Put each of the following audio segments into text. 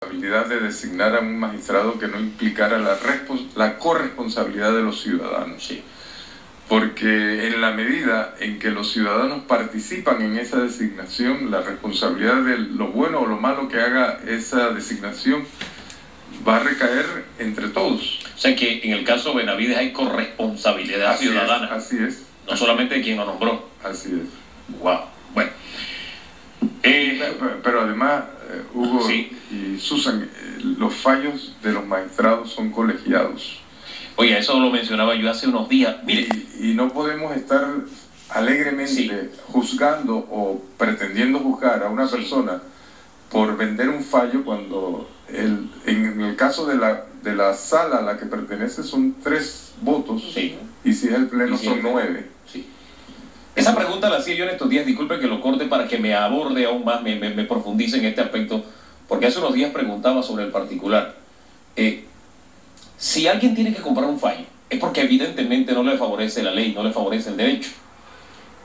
habilidad de designar a un magistrado que no implicara la corresponsabilidad de los ciudadanos. Sí. Porque en la medida en que los ciudadanos participan en esa designación, la responsabilidad de lo bueno o lo malo que haga esa designación va a recaer entre todos. O sea que en el caso de Benavides hay corresponsabilidad ciudadana. Así es. No solamente de quien lo nombró. Así es. Wow. Bueno. Pero además, Hugo sí. y Susan, los fallos de los magistrados son colegiados. Oye, eso lo mencionaba yo hace unos días. Mire. Y no podemos estar alegremente juzgando o pretendiendo juzgar a una persona por vender un fallo cuando en el caso de la sala a la que pertenece son 3 votos y si es el pleno son 9. Sí. Esa pregunta la hacía yo en estos días, disculpe que lo corte para que me aborde aún más, me profundice en este aspecto, porque hace unos días preguntaba sobre el particular. Si alguien tiene que comprar un fallo, es porque evidentemente no le favorece la ley, no le favorece el derecho.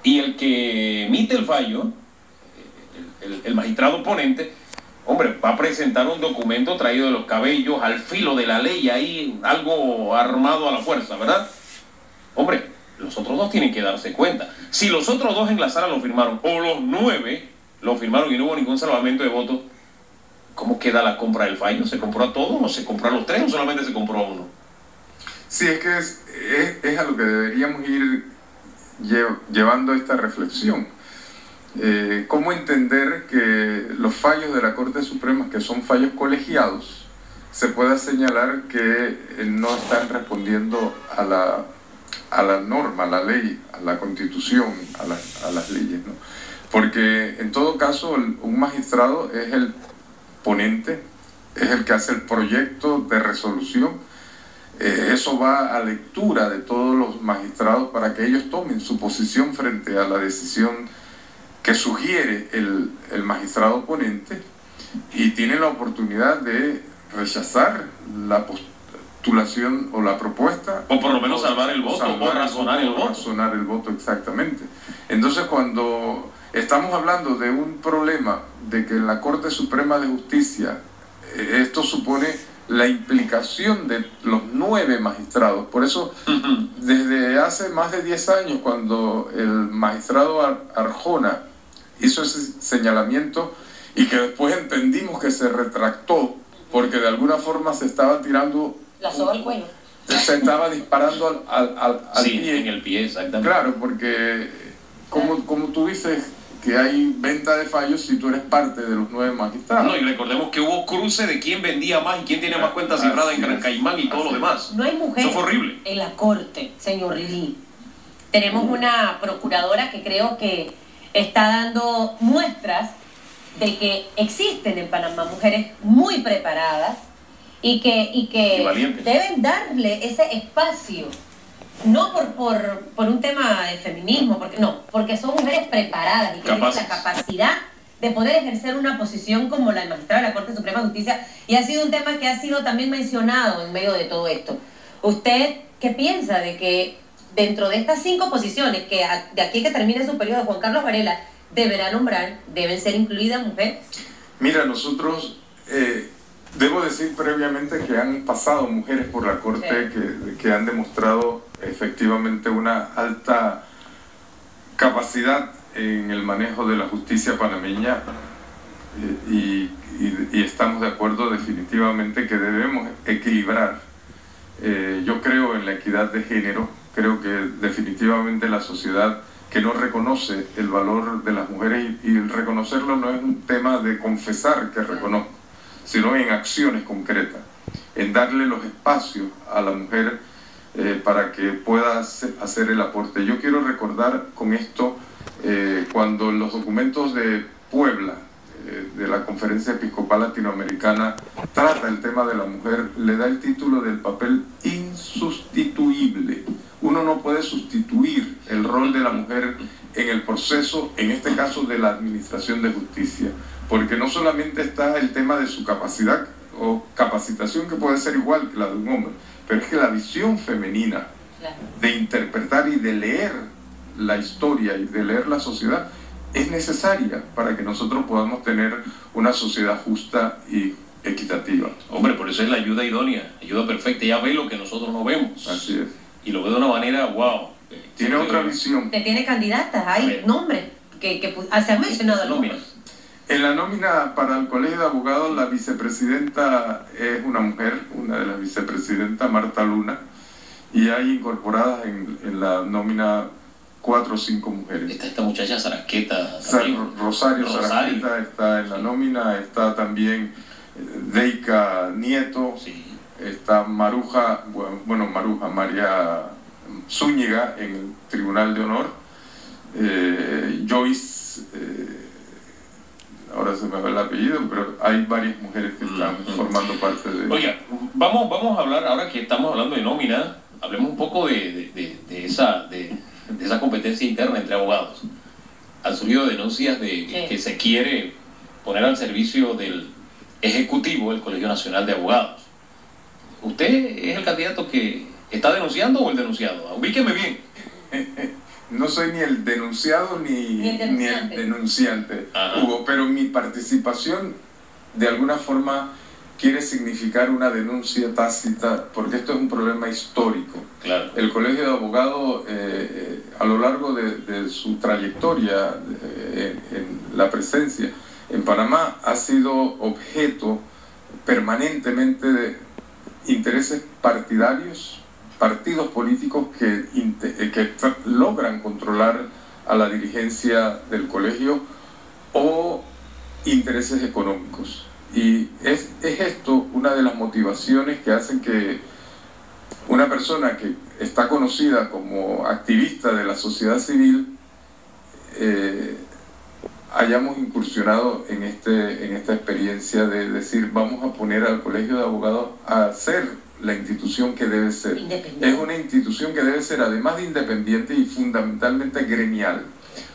Y el que emite el fallo, el magistrado ponente, hombre, va a presentar un documento traído de los cabellos, al filo de la ley, ahí algo armado a la fuerza, ¿verdad? Hombre, los otros 2 tienen que darse cuenta. Si los otros 2 en la sala lo firmaron, o los 9 lo firmaron y no hubo ningún salvamento de votos, ¿cómo queda la compra del fallo? ¿Se compró a todos o se compró a los 3 o solamente se compró a 1? Sí, es que es a lo que deberíamos ir llevando esta reflexión. ¿Cómo entender que los fallos de la Corte Suprema, que son fallos colegiados, se pueda señalar que no están respondiendo a la norma, a la ley, a la Constitución, a las leyes, ¿no? Porque en todo caso un magistrado es el ponente, es el que hace el proyecto de resolución. Eso va a lectura de todos los magistrados para que ellos tomen su posición frente a la decisión que sugiere el magistrado ponente, y tienen la oportunidad de rechazar la postulación o la propuesta, o por lo menos salvar el voto, o razonar el voto. Razonar el voto, exactamente. Entonces, cuando estamos hablando de un problema de que en la Corte Suprema de Justicia esto supone la implicación de los 9 magistrados. Por eso, desde hace más de 10 años, cuando el magistrado Arjona hizo ese señalamiento, y que después entendimos que se retractó, porque de alguna forma se estaba tirando la soga al cuello. Se estaba disparando al pie. En el pie, exactamente. Claro, porque como tú dices que hay venta de fallos si tú eres parte de los 9 magistrados. No, y recordemos que hubo cruce de quién vendía más y quién tiene más cuentas cifradas en Gran Caimán y todo lo demás. No hay mujeres. Eso fue horrible. En la Corte, señor Lee. Tenemos una procuradora que creo que está dando muestras de que existen en Panamá mujeres muy preparadas y que deben darle ese espacio. No por un tema de feminismo, porque son mujeres preparadas y que tienen la capacidad de poder ejercer una posición como la de magistrada de la Corte Suprema de Justicia, y ha sido un tema que ha sido también mencionado en medio de todo esto. ¿Usted qué piensa de que dentro de estas 5 posiciones que de aquí que termine su periodo Juan Carlos Varela deberá nombrar, deben ser incluidas mujeres? Mira, nosotros... debo decir previamente que han pasado mujeres por la Corte que han demostrado efectivamente una alta capacidad en el manejo de la justicia panameña, y estamos de acuerdo definitivamente que debemos equilibrar. Yo creo en la equidad de género, creo que definitivamente la sociedad que no reconoce el valor de las mujeres, y el reconocerlo no es un tema de confesar que reconozco, sino en acciones concretas, en darle los espacios a la mujer para que pueda hacer el aporte. Yo quiero recordar con esto, cuando los documentos de Puebla, de la Conferencia Episcopal Latinoamericana, trata el tema de la mujer, le da el título del papel insustituible. Uno no puede sustituir el rol de la mujer en el proceso, en este caso de la administración de justicia, porque no solamente está el tema de su capacidad o capacitación, que puede ser igual que la de un hombre, pero es que la visión femenina de interpretar y de leer la historia y de leer la sociedad es necesaria para que nosotros podamos tener una sociedad justa y equitativa. por eso es la ayuda idónea, ayuda perfecta. Ella ve lo que nosotros no vemos. Así es. Y lo ve de una manera, wow. Tiene otra visión. Usted tiene candidatas, hay nombres que se han mencionado algunos. En la nómina para el Colegio de Abogados, la vicepresidenta es una mujer, una de las vicepresidentas, Marta Luna, y hay incorporadas en la nómina 4 o 5 mujeres. Esta muchacha Sarasqueta. Rosario Sarasqueta está en la nómina, está también Deika Nieto, sí. Está Maruja, María Zúñiga en el Tribunal de Honor, Joyce, ahora se me va el apellido, pero hay varias mujeres que están formando parte de... Oiga, vamos a hablar, ahora que estamos hablando de nómina, hablemos un poco de esa competencia interna entre abogados. Han surgido denuncias de que se quiere poner al servicio del Ejecutivo el Colegio Nacional de Abogados. ¿Usted es el candidato que está denunciando o el denunciado? Ubíqueme bien. No soy ni el denunciado ni el denunciante, Hugo, pero mi participación de alguna forma quiere significar una denuncia tácita, porque esto es un problema histórico. Claro. El Colegio de Abogados, a lo largo de su trayectoria en la presencia en Panamá, ha sido objeto permanentemente de intereses partidarios, partidos políticos que logran controlar a la dirigencia del colegio, o intereses económicos. Y es esto una de las motivaciones que hacen que una persona que está conocida como activista de la sociedad civil hayamos incursionado en esta experiencia de decir, vamos a poner al Colegio de Abogados a ser la institución que debe ser. Es una institución que debe ser, además de independiente, y fundamentalmente gremial.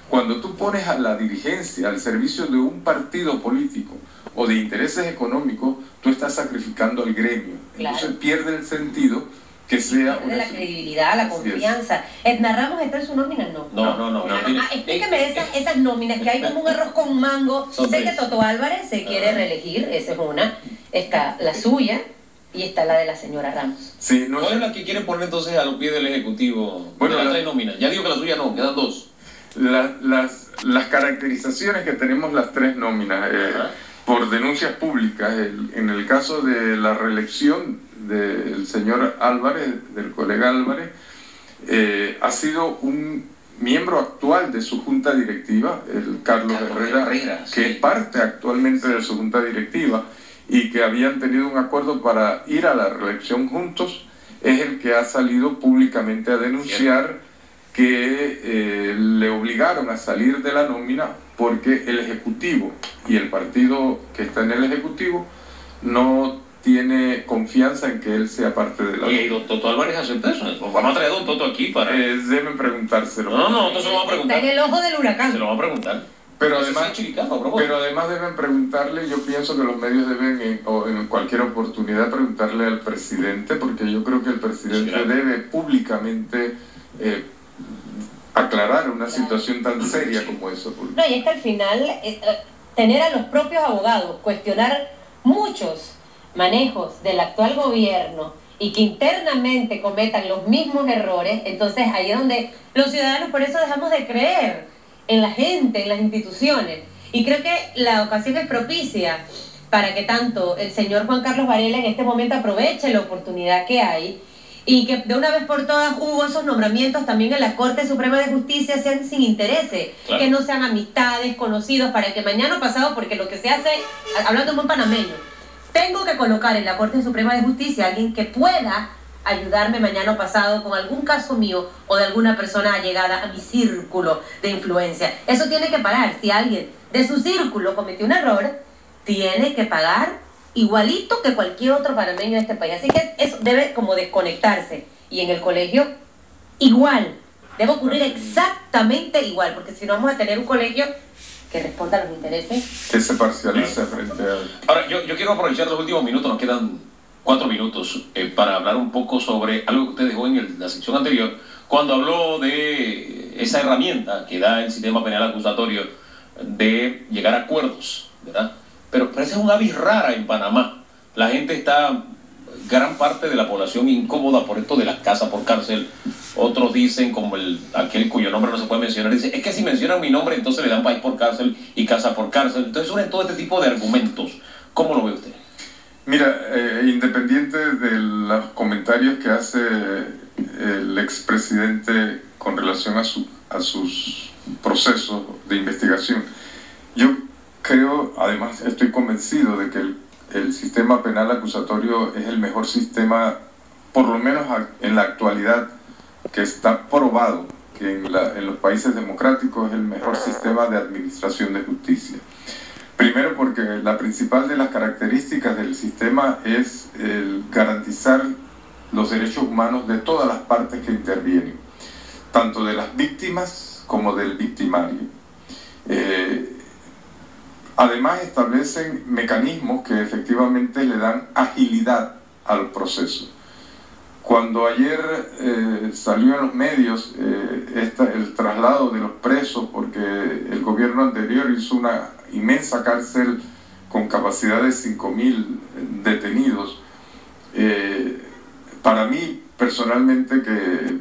Cuando tú pones a la dirigencia al servicio de un partido político o de intereses económicos, tú estás sacrificando al gremio. Claro. Entonces pierde el sentido que sea una... la credibilidad, la confianza. ¿Edna Ramos está en su nómina? No. Explíqueme esas nóminas, que hay como un arroz con mango. Sé que Toto Álvarez se quiere reelegir, esa es una. Está la suya y está la de la señora Ramos. Sí, ¿Cuál es la que quiere poner entonces a los pies del Ejecutivo? Bueno, las 3 nóminas. Ya digo que la suya no, quedan 2. Las caracterizaciones que tenemos las 3 nóminas por denuncias públicas, en el caso de la reelección del señor Álvarez, del colega Álvarez, ha sido un miembro actual de su junta directiva, el Carlos Herrera, que es parte actualmente de su junta directiva, y que habían tenido un acuerdo para ir a la reelección juntos. Es el que ha salido públicamente a denunciar que le obligaron a salir de la nómina porque el Ejecutivo y el partido que está en el Ejecutivo no tiene confianza en que él sea parte de la nómina. ¿Y don Toto Álvarez acepta eso? Vamos a traer a don Toto aquí para... deben preguntárselo. No, entonces lo vamos a preguntar. Está en el ojo del huracán. Se lo vamos a preguntar. Pero además deben preguntarle, yo pienso que los medios deben en cualquier oportunidad preguntarle al presidente, porque yo creo que el presidente debe públicamente aclarar una situación tan seria como eso. No, y es que al final tener a los propios abogados cuestionar muchos manejos del actual gobierno y que internamente cometan los mismos errores, entonces ahí es donde los ciudadanos por eso dejamos de creer en la gente, en las instituciones. Y creo que la ocasión es propicia para que tanto el señor Juan Carlos Varela en este momento aproveche la oportunidad que hay y que de una vez por todas hubo esos nombramientos también en la Corte Suprema de Justicia, sean sin intereses, que no sean amistades, conocidos, para que mañana pasado, porque lo que se hace, hablando en buen panameño, tengo que colocar en la Corte Suprema de Justicia a alguien que pueda ayudarme mañana pasado con algún caso mío o de alguna persona allegada a mi círculo de influencia. Eso tiene que parar. Si alguien de su círculo cometió un error, tiene que pagar igualito que cualquier otro panameño de este país. Así que eso debe como desconectarse. Y en el colegio, igual. Debe ocurrir exactamente igual, porque si no vamos a tener un colegio que responda a los intereses. Que se parcializa frente a... Ahora, yo quiero aprovechar los últimos minutos, nos quedan 4 minutos, para hablar un poco sobre algo que usted dejó en la sección anterior, cuando habló de esa herramienta que da el sistema penal acusatorio de llegar a acuerdos, ¿verdad? Pero esa es un avis rara en Panamá, La gente está, gran parte de la población incómoda por esto de las casas por cárcel. Otros dicen, como aquel cuyo nombre no se puede mencionar, dice, es que si mencionan mi nombre entonces le dan país por cárcel y casa por cárcel. Entonces surgen todo este tipo de argumentos. ¿Cómo lo ve usted? Mira, independiente de los comentarios que hace el expresidente con relación a sus procesos de investigación, yo creo, además estoy convencido de que el sistema penal acusatorio es el mejor sistema, por lo menos en la actualidad, que está probado que en los países democráticos es el mejor sistema de administración de justicia. Primero porque la principal de las características del sistema es el garantizar los derechos humanos de todas las partes que intervienen, tanto de las víctimas como del victimario. Además establecen mecanismos que efectivamente le dan agilidad al proceso. Cuando ayer salió en los medios el traslado de los presos, porque el gobierno anterior hizo una inmensa cárcel con capacidad de 5.000 detenidos, para mí personalmente, que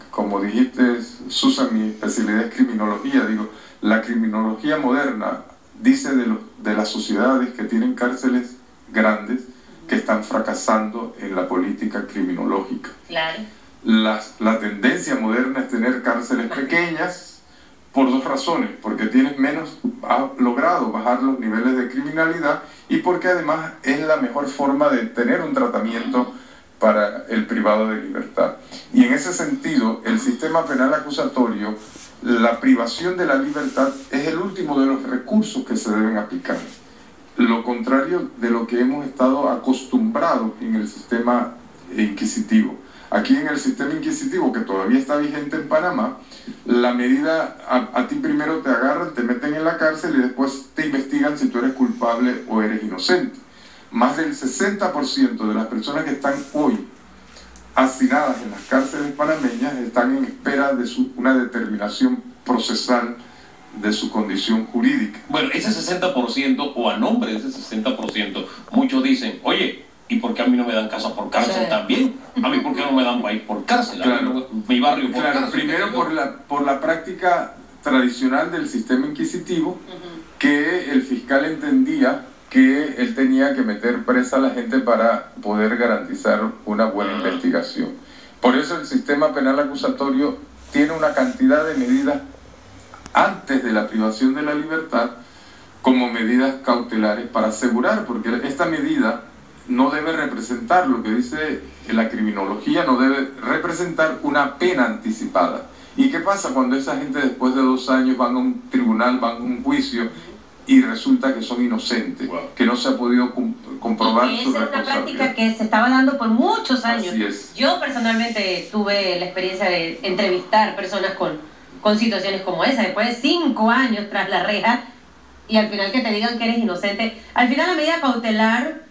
como dijiste, Susan, mi especialidad es criminología, digo, la criminología moderna dice de las sociedades que tienen cárceles grandes que están fracasando en la política criminológica. Claro. La tendencia moderna es tener cárceles pequeñas por dos razones: porque ha logrado bajar los niveles de criminalidad y porque además es la mejor forma de tener un tratamiento para el privado de libertad. Y en ese sentido, el sistema penal acusatorio, la privación de la libertad es el último de los recursos que se deben aplicar. Lo contrario de lo que hemos estado acostumbrados en el sistema inquisitivo. Aquí en el sistema inquisitivo, que todavía está vigente en Panamá, la medida, a ti primero te agarran, te meten en la cárcel y después te investigan si tú eres culpable o eres inocente. Más del 60% de las personas que están hoy hacinadas en las cárceles panameñas están en espera de una determinación procesal de su condición jurídica. Bueno, ese 60%, o a nombre de ese 60%, muchos dicen, oye, ¿y por qué a mí no me dan casa por cárcel? Sí. También? ¿A mí por qué no me dan país por cárcel? Claro. Mi barrio por claro, cárcel. Primero por la práctica tradicional del sistema inquisitivo, que el fiscal entendía que él tenía que meter presa a la gente para poder garantizar una buena investigación. Por eso el sistema penal acusatorio tiene una cantidad de medidas antes de la privación de la libertad como medidas cautelares para asegurar, porque esta medida no debe representar, lo que dice la criminología, no debe representar una pena anticipada. ¿Y qué pasa cuando esa gente después de 2 años van a un tribunal, van a un juicio y resulta que son inocentes, que no se ha podido comprobar su responsabilidad? Esa es una práctica que se estaba dando por muchos años. Así es. Yo personalmente tuve la experiencia de entrevistar personas con situaciones como esa, después de 5 años tras la reja, y al final que te digan que eres inocente. Al final la medida cautelar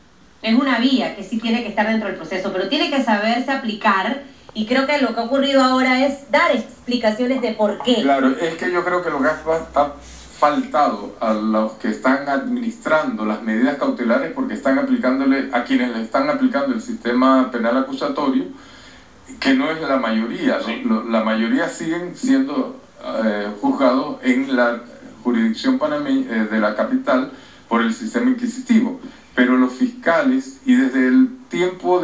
es una vía que sí tiene que estar dentro del proceso, pero tiene que saberse aplicar, y creo que lo que ha ocurrido ahora es dar explicaciones de por qué. Claro, es que yo creo que lo que ha faltado a los que están administrando las medidas cautelares, porque están aplicándole a quienes le están aplicando el sistema penal acusatorio, que no es la mayoría, ¿no? La mayoría siguen siendo juzgados en la jurisdicción panameña de la capital por el sistema inquisitivo, pero los fiscales, y desde el tiempo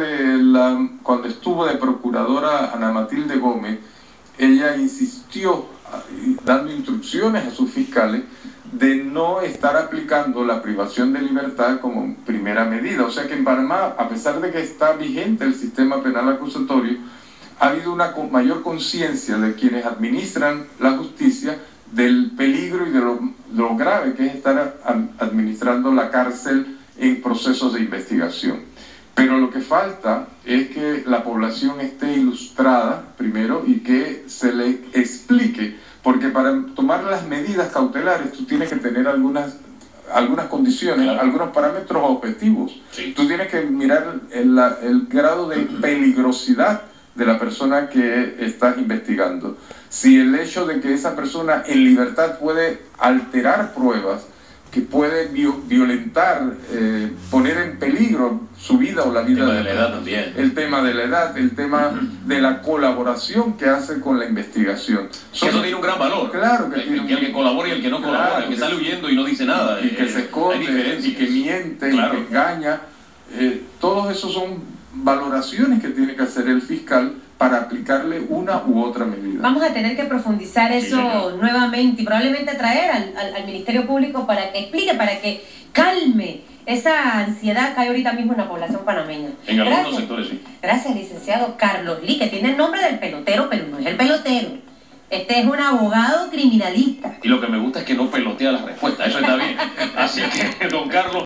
cuando estuvo de procuradora Ana Matilde Gómez, ella insistió dando instrucciones a sus fiscales de no estar aplicando la privación de libertad como primera medida. O sea que en Panamá, a pesar de que está vigente el sistema penal acusatorio, ha habido una mayor conciencia de quienes administran la justicia del peligro y de lo grave que es estar administrando la cárcel en procesos de investigación. Pero lo que falta es que la población esté ilustrada primero y que se le explique, porque para tomar las medidas cautelares tú tienes que tener algunas condiciones, claro, algunos parámetros objetivos. Sí. Tú tienes que mirar el grado de peligrosidad de la persona que estás investigando. Si el hecho de que esa persona en libertad puede alterar pruebas, que puede violentar, poner en peligro su vida o la vida de la edad también. El tema de la edad, el tema de la colaboración que hace con la investigación. Eso tiene un gran valor. Claro que el que colabora y el que no colabora, el que sale huyendo y no dice nada. Y que se esconde, y que miente, claro, y que engaña. Todos esos son valoraciones que tiene que hacer el fiscal para aplicarle una u otra medida. Vamos a tener que profundizar eso nuevamente y probablemente traer al Ministerio Público para que explique, para que calme esa ansiedad que hay ahorita mismo en la población panameña. En algunos sectores, sí. Gracias, licenciado Carlos Lee, que tiene el nombre del pelotero, pero no es el pelotero. Este es un abogado criminalista. Y lo que me gusta es que no pelotea las respuestas, eso está bien. Así que, don Carlos...